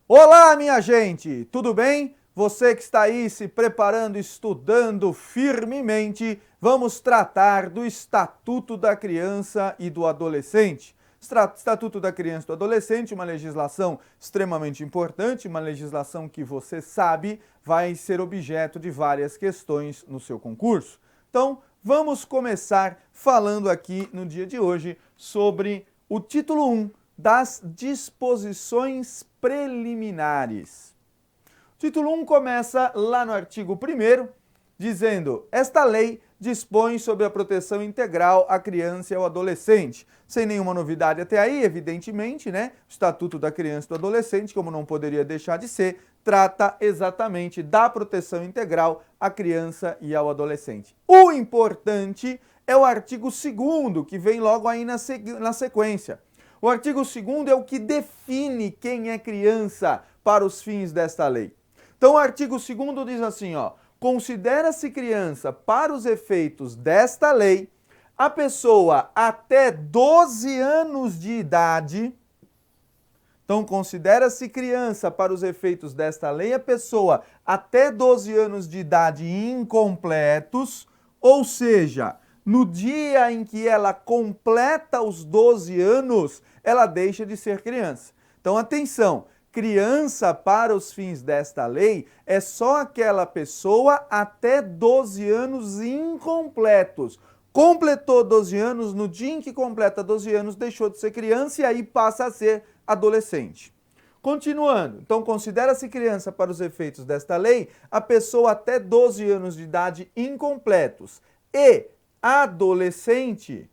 Olá, minha gente! Tudo bem? Você que está aí se preparando, estudando firmemente, vamos tratar do Estatuto da Criança e do Adolescente. Estatuto da Criança e do Adolescente, uma legislação extremamente importante, uma legislação que você sabe vai ser objeto de várias questões no seu concurso. Então, vamos começar falando aqui no dia de hoje sobre o título 1 das disposições preliminares. O título 1 começa lá no artigo 1º, dizendo: esta lei dispõe sobre a proteção integral à criança e ao adolescente. Sem nenhuma novidade até aí, evidentemente, né? O Estatuto da Criança e do Adolescente, como não poderia deixar de ser, trata exatamente da proteção integral à criança e ao adolescente. O importante é o artigo 2º, que vem logo aí na sequência. O artigo 2º é o que define quem é criança para os fins desta lei. Então, o artigo 2º diz assim, ó: considera-se criança para os efeitos desta lei a pessoa até 12 anos de idade. Então, considera-se criança para os efeitos desta lei a pessoa até 12 anos de idade incompletos, ou seja, no dia em que ela completa os 12 anos, ela deixa de ser criança. Então, atenção, criança para os fins desta lei é só aquela pessoa até 12 anos incompletos. Completou 12 anos, no dia em que completa 12 anos, deixou de ser criança e aí passa a ser adolescente. Continuando, então considera-se criança para os efeitos desta lei a pessoa até 12 anos de idade incompletos e adolescente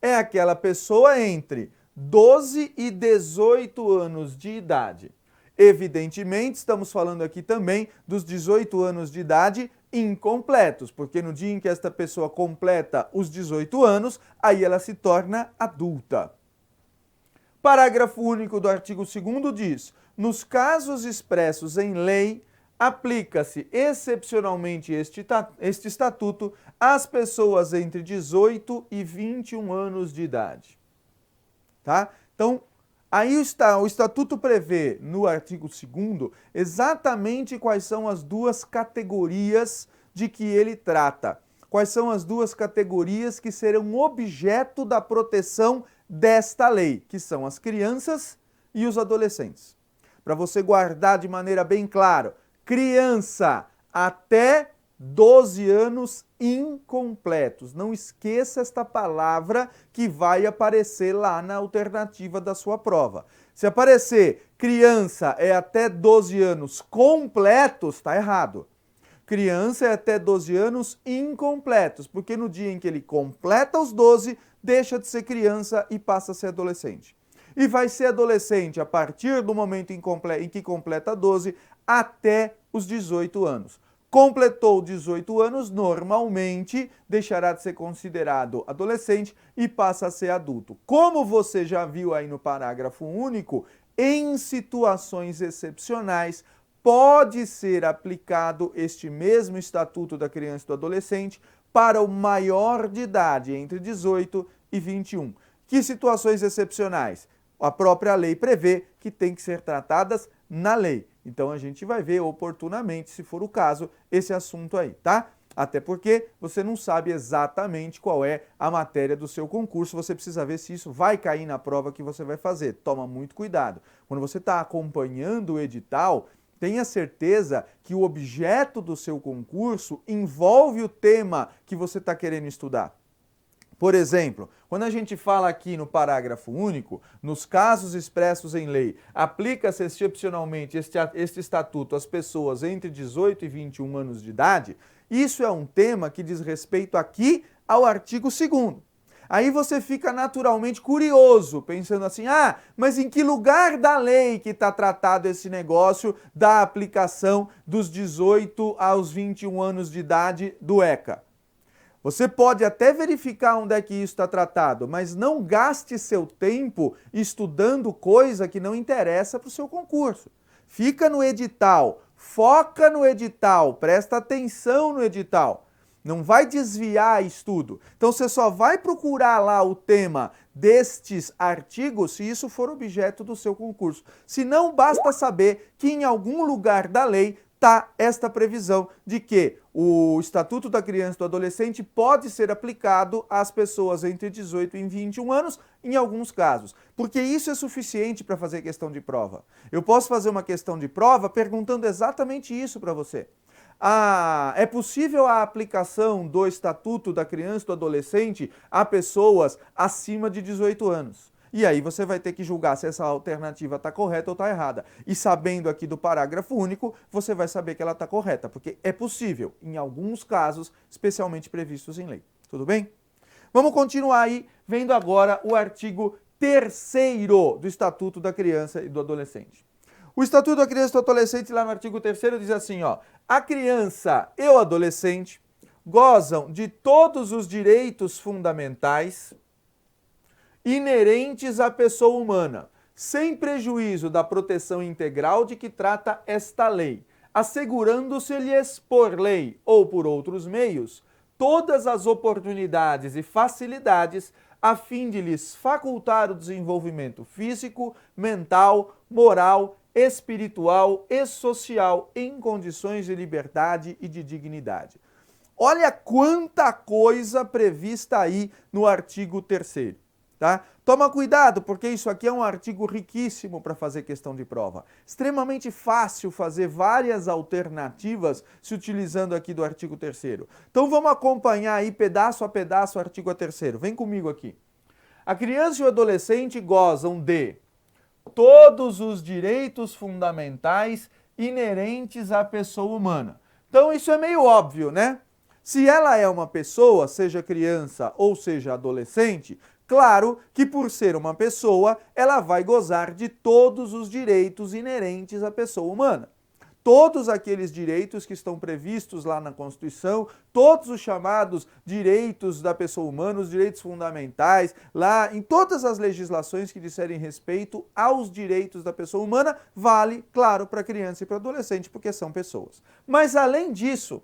é aquela pessoa entre 12 e 18 anos de idade. Evidentemente, estamos falando aqui também dos 18 anos de idade incompletos, porque no dia em que esta pessoa completa os 18 anos, aí ela se torna adulta. Parágrafo único do artigo 2º diz: nos casos expressos em lei, aplica-se excepcionalmente este estatuto às pessoas entre 18 e 21 anos de idade. Tá? Então, aí o estatuto prevê no artigo 2º exatamente quais são as duas categorias de que ele trata. Quais são as duas categorias que serão objeto da proteção desta lei, que são as crianças e os adolescentes. Para você guardar de maneira bem clara: criança até 12 anos incompletos. Não esqueça esta palavra que vai aparecer lá na alternativa da sua prova. Se aparecer criança é até 12 anos completos, está errado. Criança é até 12 anos incompletos, porque no dia em que ele completa os 12, deixa de ser criança e passa a ser adolescente. E vai ser adolescente a partir do momento em que completa 12 até os 18 anos. Completou 18 anos, normalmente deixará de ser considerado adolescente e passa a ser adulto. Como você já viu aí no parágrafo único, em situações excepcionais, pode ser aplicado este mesmo Estatuto da Criança e do Adolescente para o maior de idade, entre 18 e 21. Que situações excepcionais? A própria lei prevê que tem que ser tratadas na lei. Então a gente vai ver oportunamente, se for o caso, esse assunto aí, tá? Até porque você não sabe exatamente qual é a matéria do seu concurso, você precisa ver se isso vai cair na prova que você vai fazer. Toma muito cuidado. Quando você está acompanhando o edital, tenha certeza que o objeto do seu concurso envolve o tema que você está querendo estudar. Por exemplo, quando a gente fala aqui no parágrafo único, nos casos expressos em lei, aplica-se excepcionalmente este estatuto às pessoas entre 18 e 21 anos de idade, isso é um tema que diz respeito aqui ao artigo 2º. Aí você fica naturalmente curioso, pensando assim: ah, mas em que lugar da lei que está tratado esse negócio da aplicação dos 18 aos 21 anos de idade do ECA? Você pode até verificar onde é que isso está tratado, mas não gaste seu tempo estudando coisa que não interessa para o seu concurso. Fica no edital, foca no edital, presta atenção no edital. não vai desviar estudo. Então você só vai procurar lá o tema destes artigos se isso for objeto do seu concurso. Se não, basta saber que em algum lugar da lei está esta previsão de que o Estatuto da Criança e do Adolescente pode ser aplicado às pessoas entre 18 e 21 anos, em alguns casos. Porque isso é suficiente para fazer questão de prova. Eu posso fazer uma questão de prova perguntando exatamente isso para você. É possível a aplicação do Estatuto da Criança e do Adolescente a pessoas acima de 18 anos. E aí você vai ter que julgar se essa alternativa está correta ou está errada. E sabendo aqui do parágrafo único, você vai saber que ela está correta, porque é possível, em alguns casos, especialmente previstos em lei. Tudo bem? Vamos continuar aí, vendo agora o artigo 3º do Estatuto da Criança e do Adolescente. O Estatuto da Criança e do Adolescente, lá no artigo 3º, diz assim, ó: a criança e o adolescente gozam de todos os direitos fundamentais inerentes à pessoa humana, sem prejuízo da proteção integral de que trata esta lei, assegurando-se-lhes por lei ou por outros meios todas as oportunidades e facilidades a fim de lhes facultar o desenvolvimento físico, mental, moral, espiritual e social em condições de liberdade e de dignidade. Olha quanta coisa prevista aí no artigo 3º. Tá? Toma cuidado, porque isso aqui é um artigo riquíssimo para fazer questão de prova. Extremamente fácil fazer várias alternativas se utilizando aqui do artigo 3º. Então vamos acompanhar aí pedaço a pedaço o artigo 3º. Vem comigo aqui. A criança e o adolescente gozam de todos os direitos fundamentais inerentes à pessoa humana. Então isso é meio óbvio, né? Se ela é uma pessoa, seja criança ou seja adolescente, claro que por ser uma pessoa, ela vai gozar de todos os direitos inerentes à pessoa humana. Todos aqueles direitos que estão previstos lá na Constituição, todos os chamados direitos da pessoa humana, os direitos fundamentais, lá em todas as legislações que disserem respeito aos direitos da pessoa humana, vale, claro, para criança e para adolescente, porque são pessoas. Mas além disso,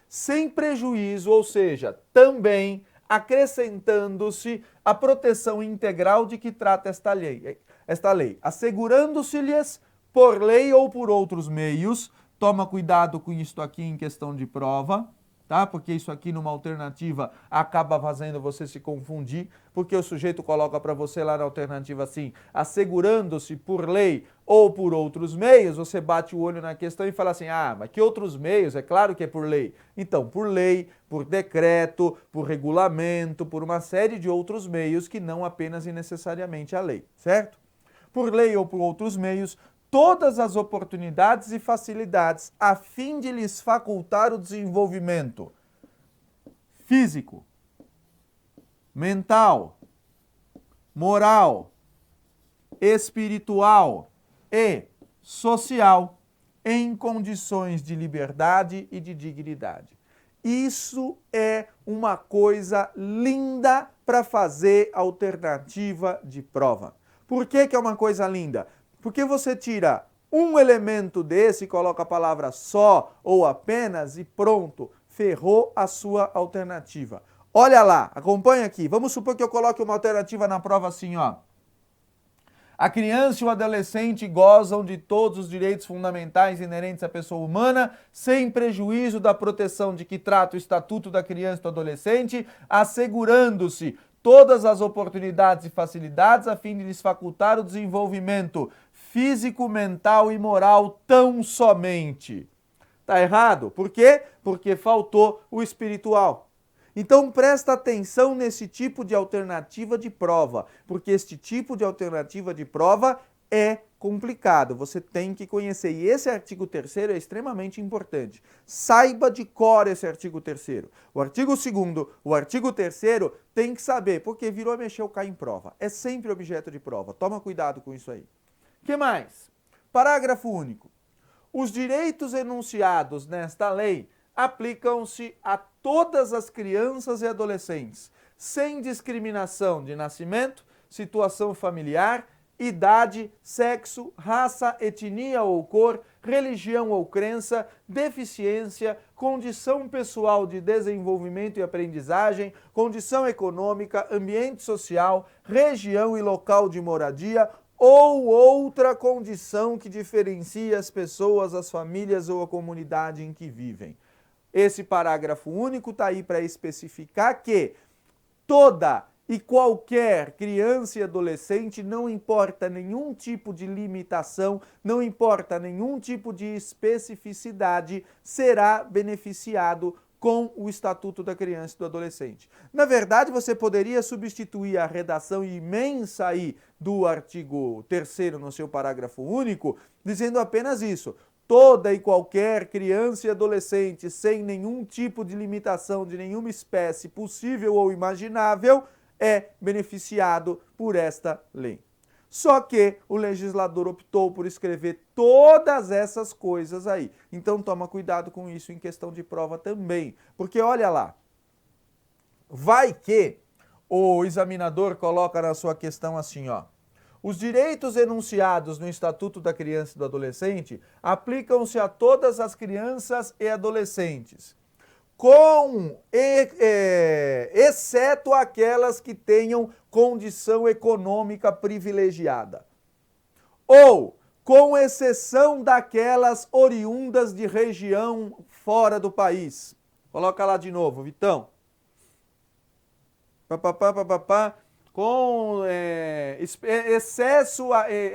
sem prejuízo, ou seja, também acrescentando-se a proteção integral de que trata esta lei, assegurando-se-lhes por lei ou por outros meios. Toma cuidado com isso aqui em questão de prova, tá? Porque isso aqui numa alternativa acaba fazendo você se confundir, porque o sujeito coloca para você lá na alternativa assim, assegurando-se por lei ou por outros meios, você bate o olho na questão e fala assim, mas que outros meios? É claro que é por lei. Então, por lei, por decreto, por regulamento, por uma série de outros meios que não apenas e necessariamente a lei, certo? Por lei ou por outros meios, todas as oportunidades e facilidades a fim de lhes facultar o desenvolvimento físico, mental, moral, espiritual e social em condições de liberdade e de dignidade. Isso é uma coisa linda para fazer alternativa de prova. Por que é uma coisa linda? Porque você tira um elemento desse e coloca a palavra só ou apenas e pronto, ferrou a sua alternativa. Olha lá, acompanha aqui. Vamos supor que eu coloque uma alternativa na prova assim, ó. A criança e o adolescente gozam de todos os direitos fundamentais inerentes à pessoa humana, sem prejuízo da proteção de que trata o Estatuto da Criança e do Adolescente, assegurando-se todas as oportunidades e facilidades a fim de lhes facultar o desenvolvimento físico, mental e moral tão somente. Tá errado? Por quê? Porque faltou o espiritual. Então presta atenção nesse tipo de alternativa de prova, porque este tipo de alternativa de prova é complicado, você tem que conhecer. E esse artigo 3º é extremamente importante. Saiba de cor esse artigo 3º. O artigo 2º, o artigo 3º tem que saber, porque virou a mexer, cai em prova. É sempre objeto de prova. Toma cuidado com isso aí. O que mais? Parágrafo único. Os direitos enunciados nesta lei aplicam-se a todas as crianças e adolescentes, sem discriminação de nascimento, situação familiar, idade, sexo, raça, etnia ou cor, religião ou crença, deficiência, condição pessoal de desenvolvimento e aprendizagem, condição econômica, ambiente social, região e local de moradia ou outra condição que diferencie as pessoas, as famílias ou a comunidade em que vivem. Esse parágrafo único está aí para especificar que toda e qualquer criança e adolescente, não importa nenhum tipo de limitação, não importa nenhum tipo de especificidade, será beneficiado com o Estatuto da Criança e do Adolescente. Na verdade, você poderia substituir a redação imensa aí do artigo 3º no seu parágrafo único, dizendo apenas isso: toda e qualquer criança e adolescente, sem nenhum tipo de limitação de nenhuma espécie possível ou imaginável, é beneficiado por esta lei. Só que o legislador optou por escrever todas essas coisas aí. Então toma cuidado com isso em questão de prova também. Porque olha lá, vai que o examinador coloca na sua questão assim, ó: os direitos enunciados no Estatuto da Criança e do Adolescente aplicam-se a todas as crianças e adolescentes, exceto aquelas que tenham condição econômica privilegiada, ou com exceção daquelas oriundas de região fora do país. Coloca lá de novo, Vitão.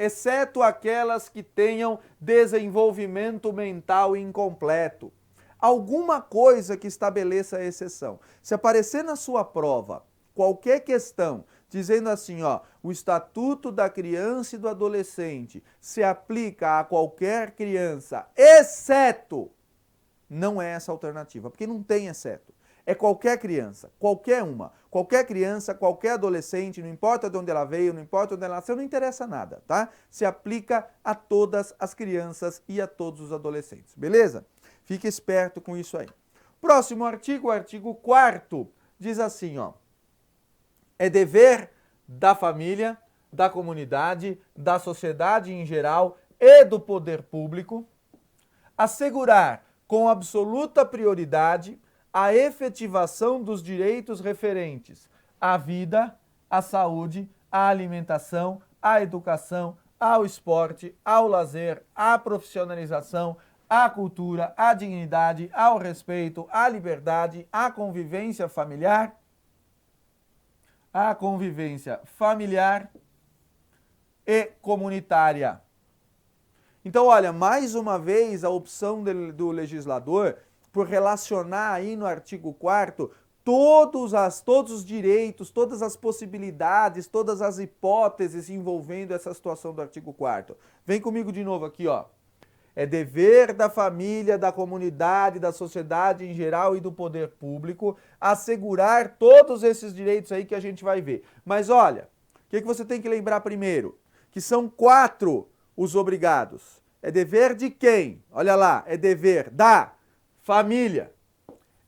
Exceto aquelas que tenham desenvolvimento mental incompleto. Alguma coisa que estabeleça a exceção. Se aparecer na sua prova qualquer questão dizendo assim, ó, o Estatuto da Criança e do Adolescente se aplica a qualquer criança, exceto, não é essa alternativa, porque não tem exceto. É qualquer criança, qualquer uma, qualquer criança, qualquer adolescente, não importa de onde ela veio, não importa onde ela nasceu, não interessa nada, tá? Se aplica a todas as crianças e a todos os adolescentes, beleza? Fique esperto com isso aí. Próximo artigo, o artigo 4º, diz assim, ó: é dever da família, da comunidade, da sociedade em geral e do poder público assegurar com absoluta prioridade a efetivação dos direitos referentes à vida, à saúde, à alimentação, à educação, ao esporte, ao lazer, à profissionalização, à cultura, à dignidade, ao respeito, à liberdade, à convivência familiar e comunitária. Então, olha, mais uma vez a opção do legislador por relacionar aí no artigo 4º todos os direitos, todas as possibilidades, todas as hipóteses envolvendo essa situação do artigo 4º. Vem comigo de novo aqui, ó. É dever da família, da comunidade, da sociedade em geral e do poder público assegurar todos esses direitos aí que a gente vai ver. Mas olha, o que você tem que lembrar primeiro? Que são 4 os obrigados. É dever de quem? Olha lá, é dever da família,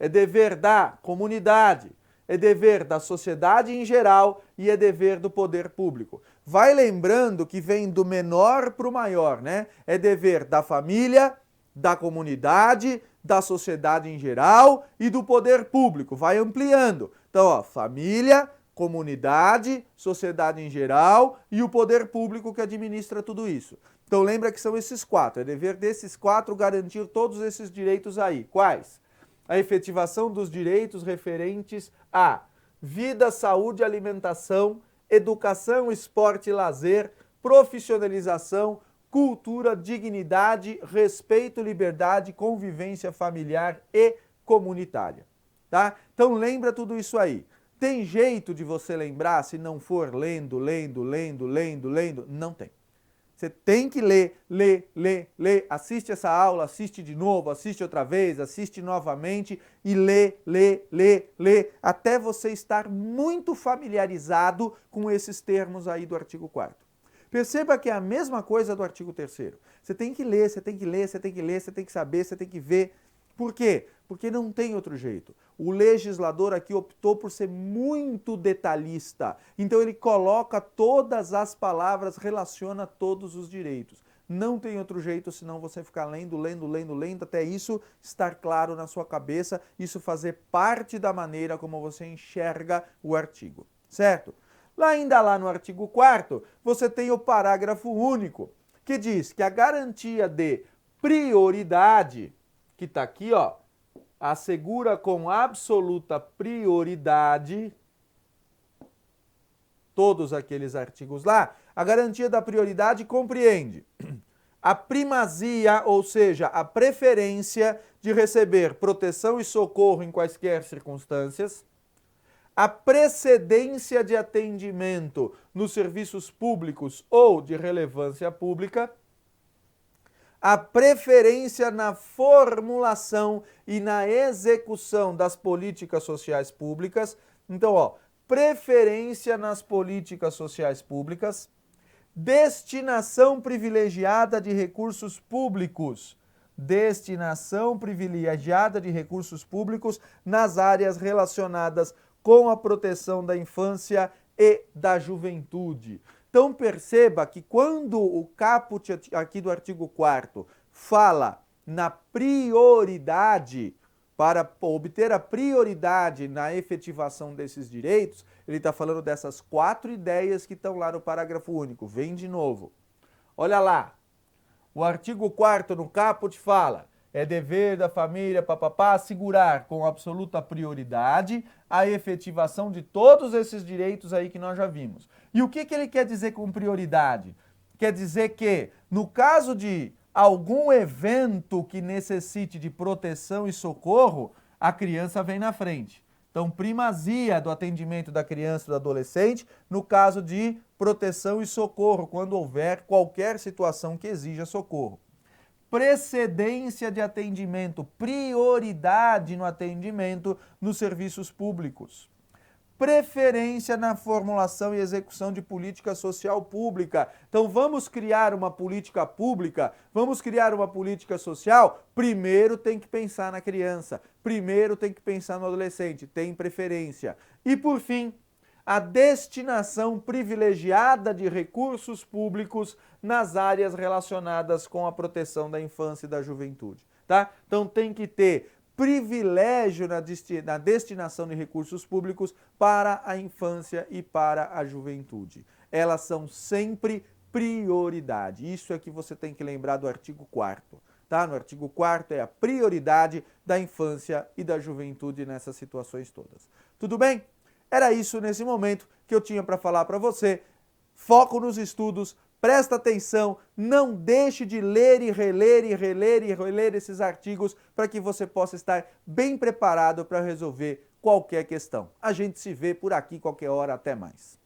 é dever da comunidade, é dever da sociedade em geral e é dever do poder público. Vai lembrando que vem do menor para o maior, né? É dever da família, da comunidade, da sociedade em geral e do poder público. Vai ampliando. Então, ó, família, comunidade, sociedade em geral e o poder público que administra tudo isso. Então lembra que são esses 4. É dever desses 4 garantir todos esses direitos aí. Quais? A efetivação dos direitos referentes a vida, saúde, alimentação, educação, esporte e lazer, profissionalização, cultura, dignidade, respeito, liberdade, convivência familiar e comunitária. Tá? Então lembra tudo isso aí. Tem jeito de você lembrar se não for lendo? Não tem. Você tem que ler. Assiste essa aula, assiste de novo, assiste outra vez, assiste novamente e lê, até você estar muito familiarizado com esses termos aí do artigo 4º. Perceba que é a mesma coisa do artigo 3º. Você tem que ler, você tem que saber, você tem que ver. Por quê? Porque não tem outro jeito. O legislador aqui optou por ser muito detalhista. Então ele coloca todas as palavras, relaciona todos os direitos. Não tem outro jeito senão você ficar lendo, até isso estar claro na sua cabeça, isso fazer parte da maneira como você enxerga o artigo, certo? Ainda lá no artigo 4º, você tem o parágrafo único, que diz que a garantia de prioridade, que está aqui, ó, assegura com absoluta prioridade, todos aqueles artigos lá, a garantia da prioridade compreende a primazia, ou seja, a preferência de receber proteção e socorro em quaisquer circunstâncias, a precedência de atendimento nos serviços públicos ou de relevância pública, a preferência na formulação e na execução das políticas sociais públicas. Então, ó, preferência nas políticas sociais públicas, destinação privilegiada de recursos públicos. Destinação privilegiada de recursos públicos nas áreas relacionadas com a proteção da infância e da juventude. Então perceba que quando o caput aqui do artigo 4º fala na prioridade, para obter a prioridade na efetivação desses direitos, ele está falando dessas 4 ideias que estão lá no parágrafo único. Vem de novo. Olha lá. O artigo 4º no caput fala: é dever da família, papapá, assegurar com absoluta prioridade a efetivação de todos esses direitos aí que nós já vimos. E o que ele quer dizer com prioridade? Quer dizer que, no caso de algum evento que necessite de proteção e socorro, a criança vem na frente. Então, primazia do atendimento da criança e do adolescente no caso de proteção e socorro, quando houver qualquer situação que exija socorro. Precedência de atendimento, prioridade no atendimento nos serviços públicos. Preferência na formulação e execução de política social pública. Então vamos criar uma política pública, vamos criar uma política social, primeiro tem que pensar na criança, primeiro tem que pensar no adolescente, tem preferência. E por fim, a destinação privilegiada de recursos públicos nas áreas relacionadas com a proteção da infância e da juventude, tá? Então tem que ter privilégio na destinação de recursos públicos para a infância e para a juventude. Elas são sempre prioridade. Isso é que você tem que lembrar do artigo 4º. Tá? No artigo 4º é a prioridade da infância e da juventude nessas situações todas. Tudo bem? Era isso nesse momento que eu tinha para falar para você. Foco nos estudos. Presta atenção, não deixe de ler e reler esses artigos para que você possa estar bem preparado para resolver qualquer questão. A gente se vê por aqui qualquer hora, até mais.